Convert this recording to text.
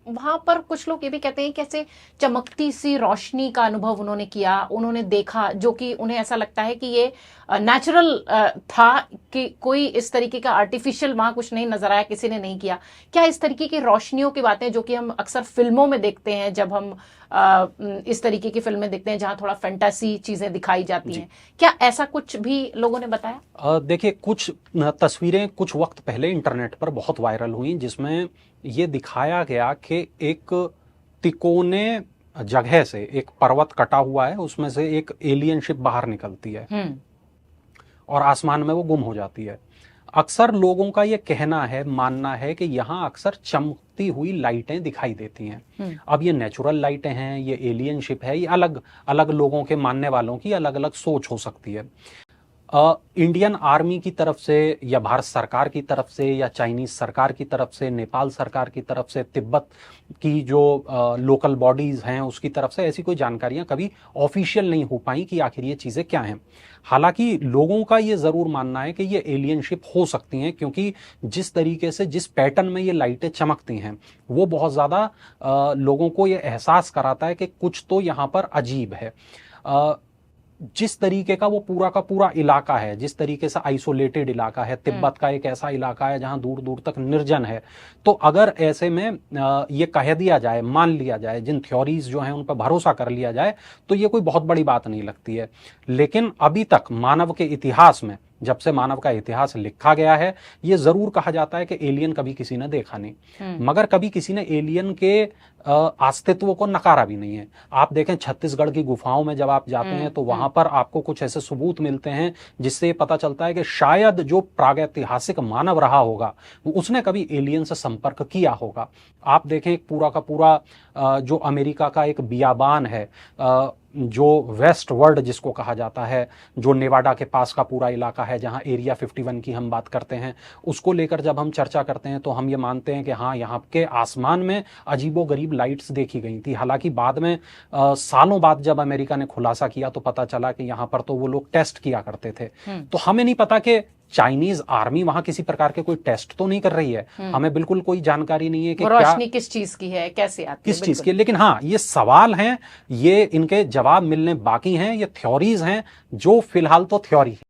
वहां पर कुछ लोग ये भी कहते हैं कैसे चमकती सी रोशनी का अनुभव उन्होंने किया, उन्होंने देखा, जो कि उन्हें ऐसा लगता है कि ये नेचुरल था, कि कोई इस तरीके का आर्टिफिशियल वहां कुछ नहीं नजर आया, किसी ने नहीं किया। क्या इस तरीके की रोशनियों की बातें जो कि हम अक्सर फिल्मों में देखते हैं, जब हम इस तरीके की फिल्में देखते हैं जहां थोड़ा फैंटेसी चीजें दिखाई जाती हैं, क्या ऐसा कुछ भी लोगों ने बताया? देखिए, कुछ तस्वीरें कुछ वक्त पहले इंटरनेट पर बहुत वायरल हुई जिसमें ये दिखाया गया कि एक तिकोने जगह से एक पर्वत कटा हुआ है, उसमें से एक एलियन शिप बाहर निकलती है और आसमान में वो गुम हो जाती है। अक्सर लोगों का ये कहना है, मानना है कि यहाँ अक्सर चमकती हुई लाइटें दिखाई देती हैं। अब ये नेचुरल लाइटें हैं, ये एलियन शिप है, ये अलग अलग लोगों के, मानने वालों की अलग अलग सोच हो सकती है। इंडियन आर्मी की तरफ से या भारत सरकार की तरफ से या चाइनीज सरकार की तरफ से, नेपाल सरकार की तरफ से, तिब्बत की जो लोकल बॉडीज हैं उसकी तरफ से ऐसी कोई जानकारियां कभी ऑफिशियल नहीं हो पाई कि आखिर ये चीजें क्या हैं। हालांकि लोगों का ये जरूर मानना है कि ये एलियन शिप हो सकती हैं, क्योंकि जिस तरीके से, जिस पैटर्न में ये लाइटें चमकती हैं वो बहुत ज्यादा लोगों को ये एहसास कराता है कि कुछ तो यहाँ पर अजीब है। जिस तरीके का वो पूरा का पूरा इलाका है, जिस तरीके से आइसोलेटेड इलाका है, तिब्बत का एक ऐसा इलाका है जहां दूर दूर तक निर्जन है, तो अगर ऐसे में ये कह दिया जाए, मान लिया जाए, जिन थ्योरीज जो हैं उन पर भरोसा कर लिया जाए, तो ये कोई बहुत बड़ी बात नहीं लगती है। लेकिन अभी तक मानव के इतिहास में, जब से मानव का इतिहास लिखा गया है, ये जरूर कहा जाता है कि एलियन कभी किसी ने देखा नहीं, मगर कभी किसी ने एलियन के अस्तित्व को नकारा भी नहीं है। आप देखें, छत्तीसगढ़ की गुफाओं में जब आप जाते हैं तो वहां पर आपको कुछ ऐसे सबूत मिलते हैं जिससे पता चलता है कि शायद जो प्रागैतिहासिक मानव रहा होगा उसने कभी एलियन से संपर्क किया होगा। आप देखें, एक पूरा का पूरा जो अमेरिका का एक बियाबान है, जो वेस्ट वर्ल्ड जिसको कहा जाता है, जो नेवाडा के पास का पूरा इलाका है, जहां एरिया 51 की हम बात करते हैं, उसको लेकर जब हम चर्चा करते हैं तो हम ये मानते हैं कि हाँ, यहाँ के आसमान में अजीबोगरीब लाइट्स देखी गई थी। हालांकि बाद में सालों बाद जब अमेरिका ने खुलासा किया तो पता चला कि यहाँ पर तो वो लोग टेस्ट किया करते थे। तो हमें नहीं पता कि चाइनीज आर्मी वहां किसी प्रकार के कोई टेस्ट तो नहीं कर रही है, हमें बिल्कुल कोई जानकारी नहीं है कि रोशनी किस चीज की है, कैसे आती है, किस चीज की। लेकिन हाँ, ये सवाल हैं, ये इनके जवाब मिलने बाकी हैं, ये थ्योरीज हैं जो फिलहाल तो थ्योरी है।